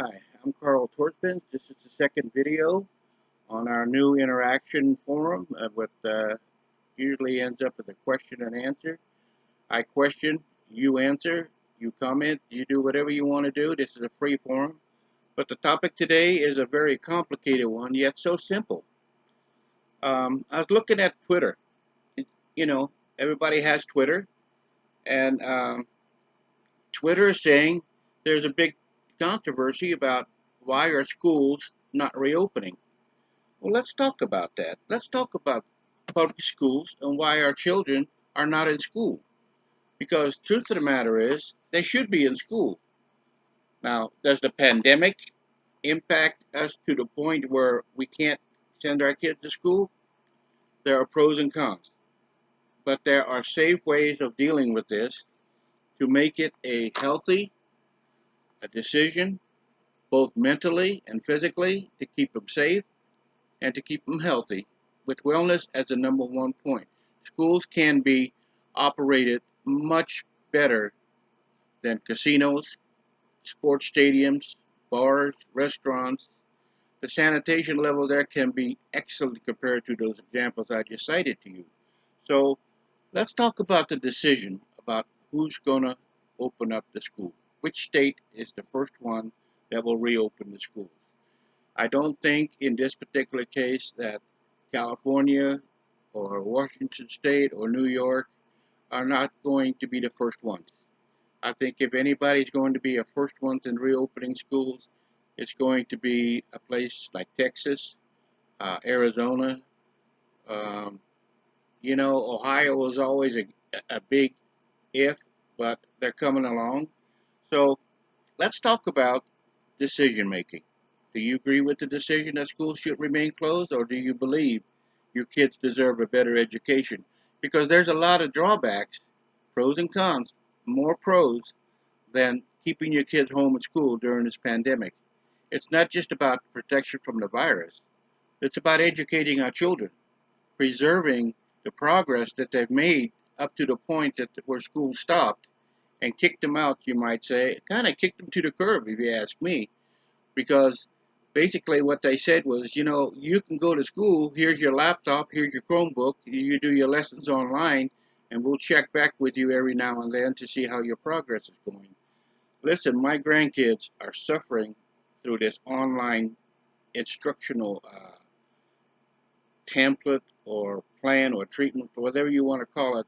Hi, I'm Carl Torspins. This is the second video on our new interaction forum with usually ends up with a question and answer. I question, you answer, you comment, you do whatever you want to do. This is a free forum. But the topic today is a very complicated one, yet so simple. I was looking at Twitter. You know, everybody has Twitter, and Twitter is saying there's a big controversy about why are schools not reopening. Well, let's talk about that. Let's talk about public schools and why our children are not in school. Because truth of the matter is, they should be in school. Now, does the pandemic impact us to the point where we can't send our kids to school? There are pros and cons, but there are safe ways of dealing with this to make it a healthy a decision, both mentally and physically, to keep them safe and to keep them healthy, with wellness as the number one point. Schools can be operated much better than casinos, sports stadiums, bars, restaurants. The sanitation level there can be excellent compared to those examples I just cited to you. So let's talk about the decision about who's going to open up the school. Which state is the first one that will reopen the schools? I don't think in this particular case that California or Washington State or New York are not going to be the first ones. I think if anybody's going to be a first ones in reopening schools, it's going to be a place like Texas, Arizona. Um, Ohio is always a big if, but they're coming along. So let's talk about decision making. Do you agree with the decision that schools should remain closed, or do you believe your kids deserve a better education? Because there's a lot of drawbacks, pros and cons, more pros than keeping your kids home at school during this pandemic. It's not just about protection from the virus, it's about educating our children, preserving the progress that they've made up to the point that where school stopped and kicked them out, you might say, kind of kicked them to the curb, if you ask me, because basically what they said was, you can go to school, here's your laptop, here's your Chromebook, you do your lessons online, and we'll check back with you every now and then to see how your progress is going. Listen, my grandkids are suffering through this online instructional template or plan or treatment, whatever you want to call it.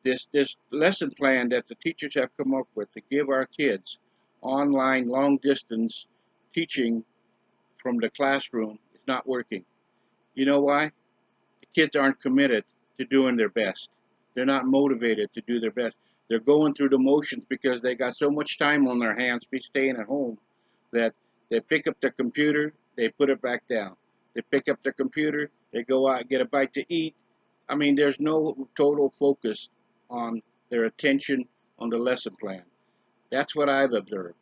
This lesson plan that the teachers have come up with to give our kids online long distance teaching from the classroom is not working. You know why? The kids aren't committed to doing their best. They're not motivated to do their best. They're going through the motions because they got so much time on their hands, be staying at home, that they pick up their computer, they put it back down. They pick up their computer, they go out and get a bite to eat. I mean, there's no total focus on their attention on the lesson plan. That's what I've observed.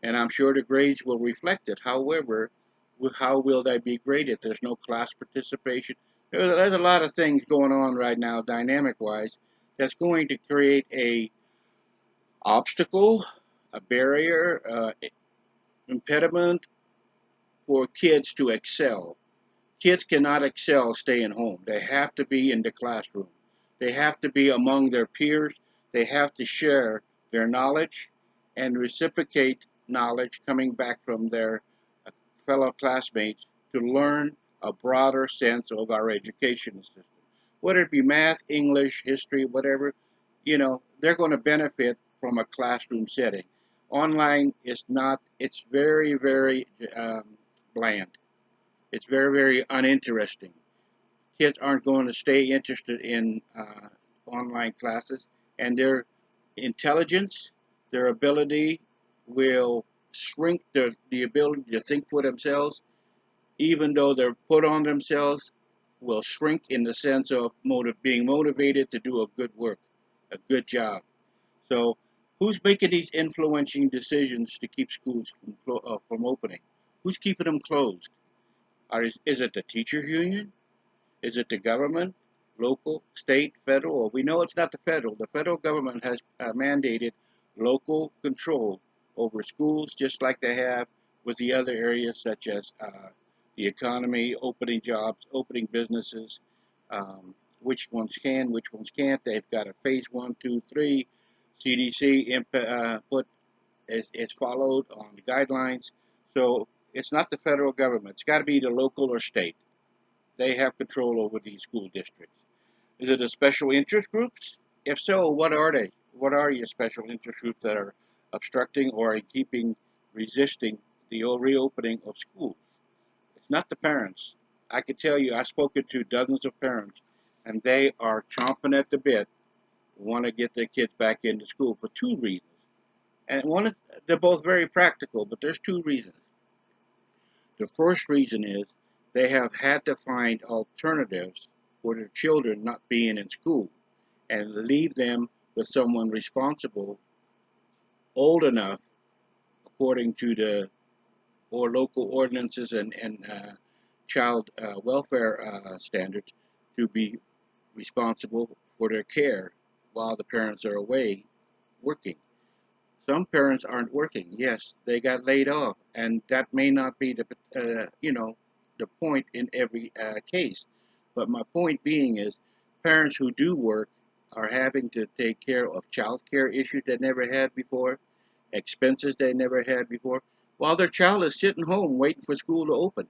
And I'm sure the grades will reflect it. However, how will they be graded? There's no class participation. There's a lot of things going on right now, dynamic-wise, that's going to create a obstacle, a barrier, impediment for kids to excel. Kids cannot excel staying home. They have to be in the classroom. They have to be among their peers. They have to share their knowledge and reciprocate knowledge coming back from their fellow classmates to learn a broader sense of our education system. Whether it be math, English, history, whatever, they're going to benefit from a classroom setting. Online is not, it's very, very bland. It's very, very uninteresting. Kids aren't going to stay interested in online classes, and their intelligence, their ability will shrink the ability to think for themselves, even though they're put on themselves, will shrink in the sense of being motivated to do a good work, a good job. So, who's making these influencing decisions to keep schools from opening? Who's keeping them closed? Is it the teachers union? Is it the government, local, state, federal? Well, we know it's not the federal. The federal government has mandated local control over schools, just like they have with the other areas such as the economy, opening jobs, opening businesses, which ones can, which ones can't. They've got a phase 1, 2, 3. CDC put it's followed on the guidelines. So it's not the federal government. It's got to be the local or state. They have control over these school districts. Is it the special interest groups? If so, what are they? What are your special interest groups that are obstructing or keeping, resisting the reopening of schools? It's not the parents. I can tell you, I've spoken to dozens of parents, and they are chomping at the bit, want to get their kids back into school for two reasons. And they're both very practical, but there's two reasons. The first reason is they have had to find alternatives for their children not being in school and leave them with someone responsible, old enough, according to the or local ordinances and child welfare standards, to be responsible for their care while the parents are away working. Some parents aren't working. Yes, they got laid off, and that may not be the point in every case. But my point being is, parents who do work are having to take care of child care issues they never had before, expenses they never had before, while their child is sitting home waiting for school to open.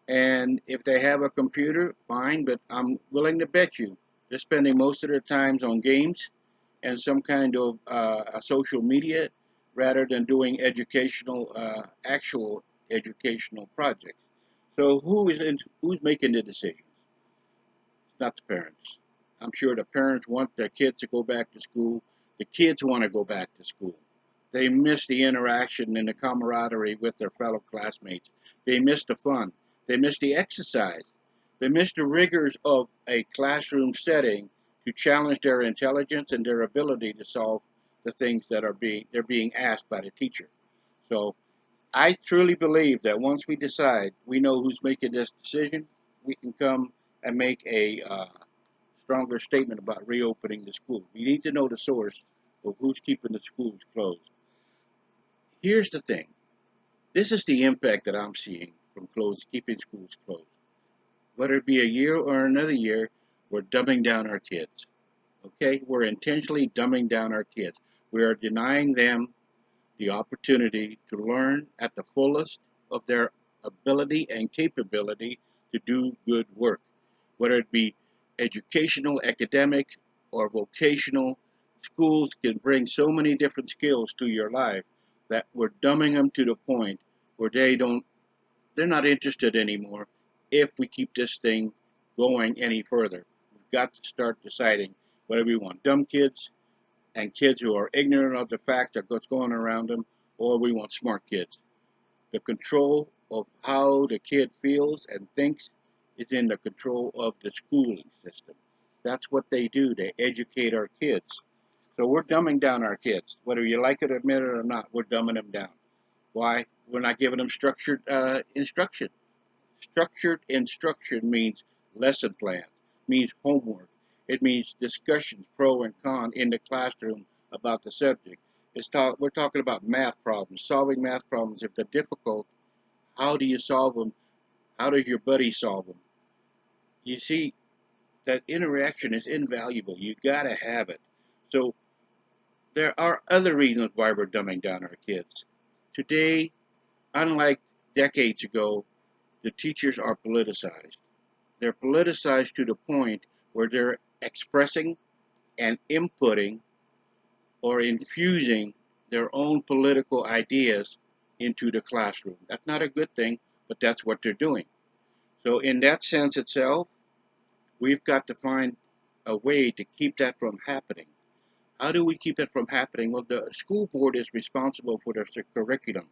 And if they have a computer, fine, but I'm willing to bet you they're spending most of their times on games and some kind of social media rather than doing actual educational projects. So who's making the decisions? Not the parents. I'm sure the parents want their kids to go back to school. The kids want to go back to school. They miss the interaction and the camaraderie with their fellow classmates. They miss the fun. They miss the exercise. They miss the rigors of a classroom setting to challenge their intelligence and their ability to solve the things that they're being asked by the teacher. So I truly believe that once we decide we know who's making this decision, we can come and make a stronger statement about reopening the schools. We need to know the source of who's keeping the schools closed. Here's the thing. This is the impact that I'm seeing from keeping schools closed. Whether it be a year or another year, we're dumbing down our kids. Okay? We're intentionally dumbing down our kids. We are denying them the opportunity to learn at the fullest of their ability and capability to do good work, whether it be educational, academic, or vocational. Schools can bring so many different skills to your life that we're dumbing them to the point where they're not interested anymore if we keep this thing going any further. We've got to start deciding whether we want dumb kids and kids who are ignorant of the fact of what's going around them, or we want smart kids. The control of how the kid feels and thinks is in the control of the schooling system. That's what they do. They educate our kids. So we're dumbing down our kids. Whether you like it or admit it or not, we're dumbing them down. Why? We're not giving them structured instruction. Structured instruction means lesson plans, means homework. It means discussions, pro and con, in the classroom about the subject. We're talking about math problems, solving math problems. If they're difficult, how do you solve them? How does your buddy solve them? You see, that interaction is invaluable. You gotta have it. So there are other reasons why we're dumbing down our kids. Today, unlike decades ago, the teachers are politicized. They're politicized to the point where they're expressing and inputting or infusing their own political ideas into the classroom. That's not a good thing, but that's what they're doing. So, in that sense itself, we've got to find a way to keep that from happening. How do we keep it from happening? Well, the school board is responsible for their curriculum.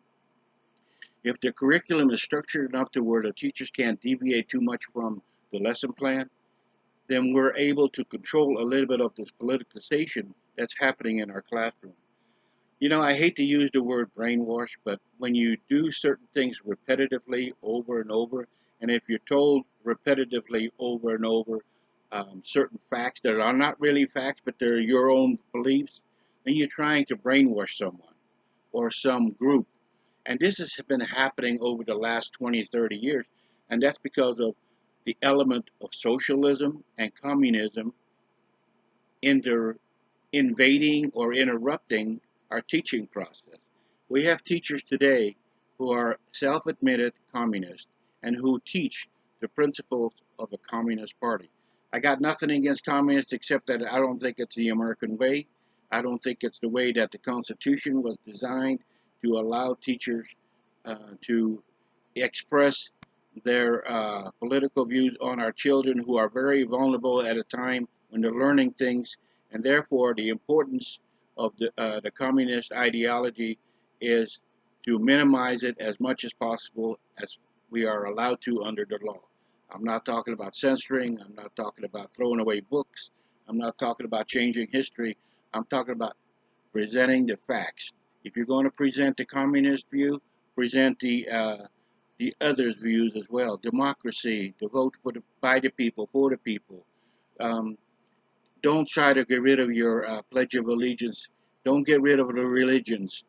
If the curriculum is structured enough to where the teachers can't deviate too much from the lesson plan, then we're able to control a little bit of this politicization that's happening in our classroom. You know, I hate to use the word brainwash, but when you do certain things repetitively over and over, and if you're told repetitively over and over certain facts that are not really facts, but they're your own beliefs, then you're trying to brainwash someone or some group. And this has been happening over the last 20, 30 years. And that's because of the element of socialism and communism inter invading or interrupting our teaching process. We have teachers today who are self admitted communists and who teach the principles of the Communist Party. I got nothing against communists except that I don't think it's the American way. I don't think it's the way that the Constitution was designed to allow teachers to express their political views on our children who are very vulnerable at a time when they're learning things, and therefore the importance of the communist ideology is to minimize it as much as possible as we are allowed to under the law. I'm not talking about censoring, I'm not talking about throwing away books, I'm not talking about changing history, I'm talking about presenting the facts. If you're going to present the communist view, present the others' views as well. Democracy, to vote for by the people, for the people. Um, don't try to get rid of your Pledge of Allegiance. Don't get rid of the religions.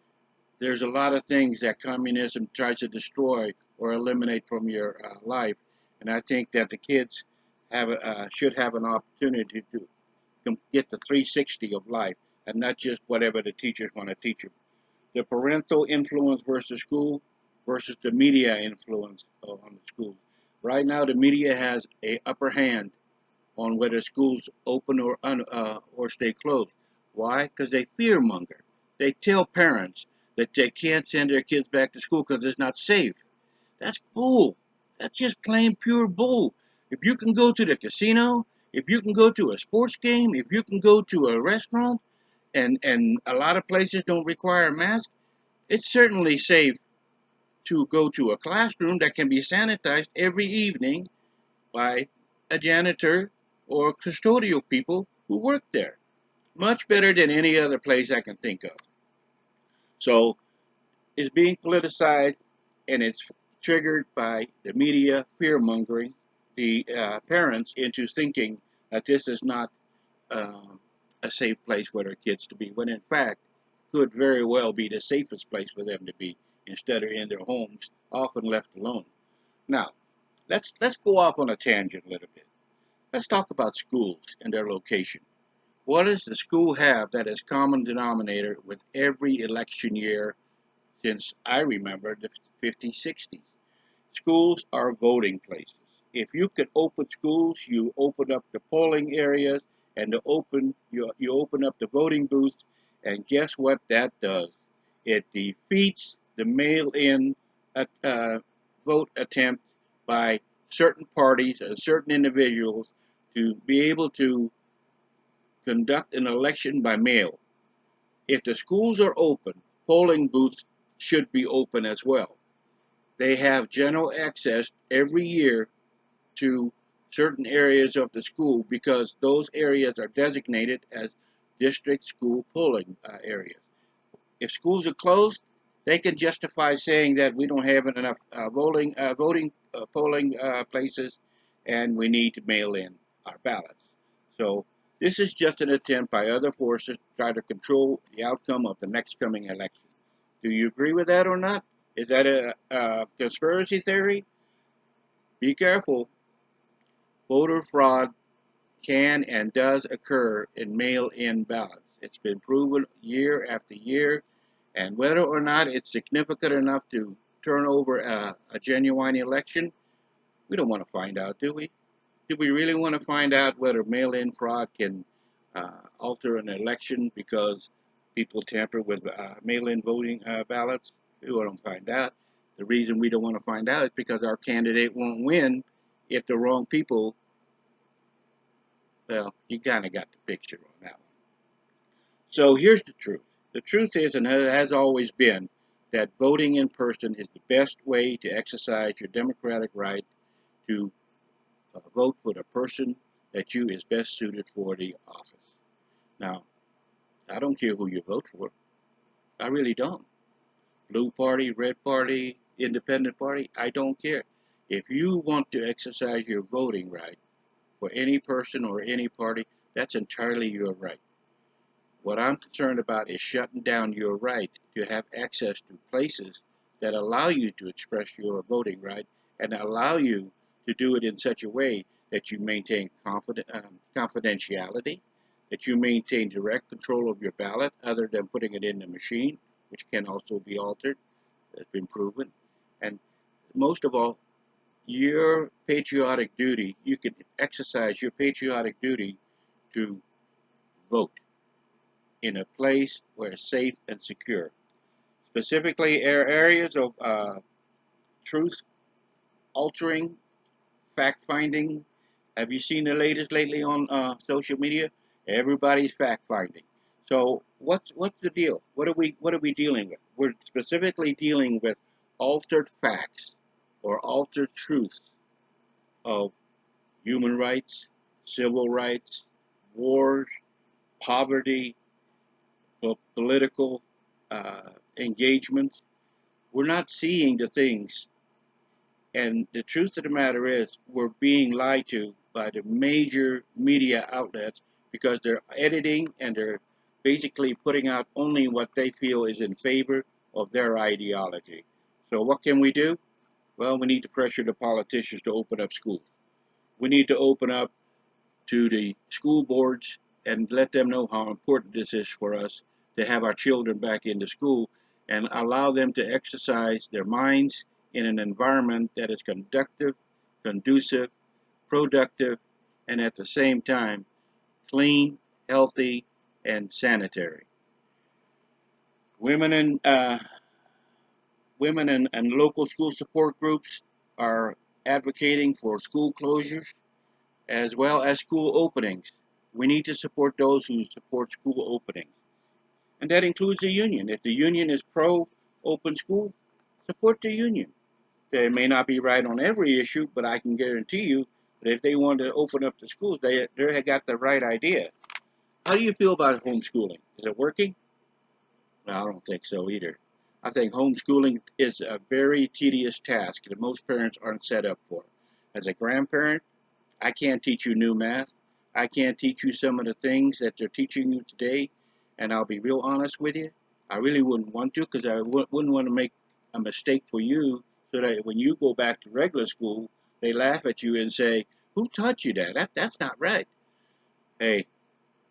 There's a lot of things that communism tries to destroy or eliminate from your life, and I think that the kids should have an opportunity to get the 360 of life and not just whatever the teachers want to teach them. The parental influence versus school versus the media influence on the schools. Right now, the media has a upper hand on whether schools open or stay closed. Why? Because they fearmonger. They tell parents that they can't send their kids back to school because it's not safe. That's bull. That's just plain pure bull. If you can go to the casino, if you can go to a sports game, if you can go to a restaurant, and a lot of places don't require a mask, it's certainly safe to go to a classroom that can be sanitized every evening by a janitor or custodial people who work there. Much better than any other place I can think of. So it's being politicized and it's triggered by the media fear mongering the parents into thinking that this is not um, a safe place for their kids to be, when in fact could very well be the safest place for them to be instead of in their homes, often left alone. Now, let's go off on a tangent a little bit. Let's talk about schools and their location. What does the school have that is common denominator with every election year since I remember the 50s, 60s? Schools are voting places. If you could open schools, you open up the polling areas and you open up the voting booths, and guess what that does? It defeats the mail-in vote attempt by certain parties and certain individuals to be able to conduct an election by mail. If the schools are open, polling booths should be open as well. They have general access every year to certain areas of the school because those areas are designated as district school polling areas. If schools are closed, they can justify saying that we don't have enough voting polling places, and we need to mail in our ballots. So this is just an attempt by other forces to try to control the outcome of the next coming election. Do you agree with that or not? Is that a conspiracy theory? Be careful. Voter fraud can and does occur in mail-in ballots. It's been proven year after year, and whether or not it's significant enough to turn over a genuine election, we don't want to find out, do we? Do we really want to find out whether mail-in fraud can alter an election because people tamper with mail-in voting ballots? We don't find out. The reason we don't want to find out is because our candidate won't win if the wrong people, well, you kind of got the picture on that one. So here's the truth. The truth is, and has always been, that voting in person is the best way to exercise your democratic right to vote for the person that you is best suited for the office. Now, I don't care who you vote for. I really don't. Blue party, red party, independent party, I don't care. If you want to exercise your voting right for any person or any party, that's entirely your right. What I'm concerned about is shutting down your right to have access to places that allow you to express your voting right and allow you to do it in such a way that you maintain confidentiality, that you maintain direct control of your ballot other than putting it in the machine, which can also be altered, has been proven. And most of all, your patriotic duty, you can exercise your patriotic duty to vote in a place where it's safe and secure. Specifically, areas of truth altering, fact finding. Have you seen the latest lately on social media? Everybody's fact finding. So what's the deal? What are we dealing with? We're specifically dealing with altered facts or altered truths of human rights, civil rights, wars, poverty, political engagements. We're not seeing the things. And the truth of the matter is, we're being lied to by the major media outlets because they're editing and they're basically putting out only what they feel is in favor of their ideology. So what can we do? Well, we need to pressure the politicians to open up schools. We need to open up to the school boards and let them know how important this is for us to have our children back into school and allow them to exercise their minds in an environment that is conducive, productive, and at the same time clean, healthy, and sanitary. Women and local school support groups are advocating for school closures as well as school openings. We need to support those who support school openings. And that includes the union. If the union is pro open school, support the union. They may not be right on every issue, but I can guarantee you that if they want to open up the schools, they got the right idea. How do you feel about homeschooling? Is it working? No, I don't think so either. I think homeschooling is a very tedious task that most parents aren't set up for. As a grandparent, I can't teach you new math. I can't teach you some of the things that they're teaching you today. And I'll be real honest with you. I really wouldn't want to because I wouldn't want to make a mistake for you so that when you go back to regular school, they laugh at you and say, who taught you that? That's not right. Hey,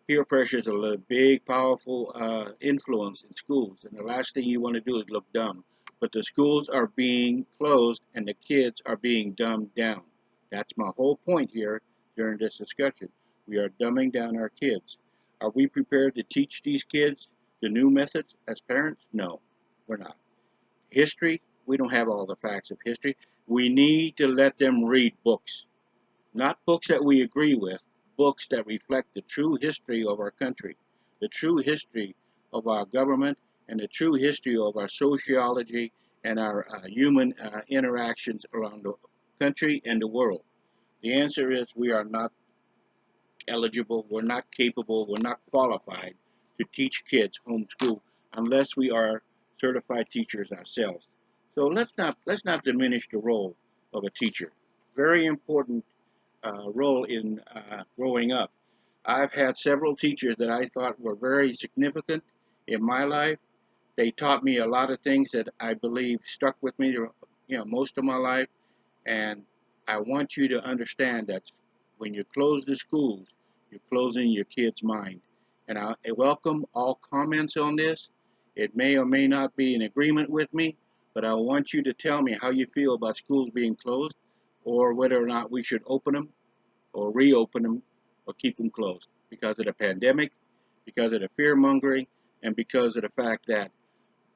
peer pressure is a big, powerful influence in schools. And the last thing you want to do is look dumb. But the schools are being closed and the kids are being dumbed down. That's my whole point here during this discussion. We are dumbing down our kids. Are we prepared to teach these kids the new methods as parents? No, we're not. History, we don't have all the facts of history. We need to let them read books. Not books that we agree with, books that reflect the true history of our country, the true history of our government, and the true history of our sociology and our human interactions around the country and the world. The answer is we are not eligible, we're not capable, we're not qualified to teach kids homeschool unless we are certified teachers ourselves. So let's not diminish the role of a teacher. Very important role in growing up. I've had several teachers that I thought were very significant in my life. They taught me a lot of things that I believe stuck with me, most of my life. And I want you to understand that when you close the schools, you're closing your kid's mind. And I welcome all comments on this. It may or may not be in agreement with me, but I want you to tell me how you feel about schools being closed or whether or not we should open them or reopen them or keep them closed because of the pandemic, because of the fear mongering, and because of the fact that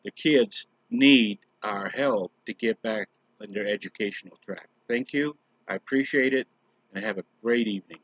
the kids need our help to get back on their educational track. Thank you. I appreciate it, and have a great evening.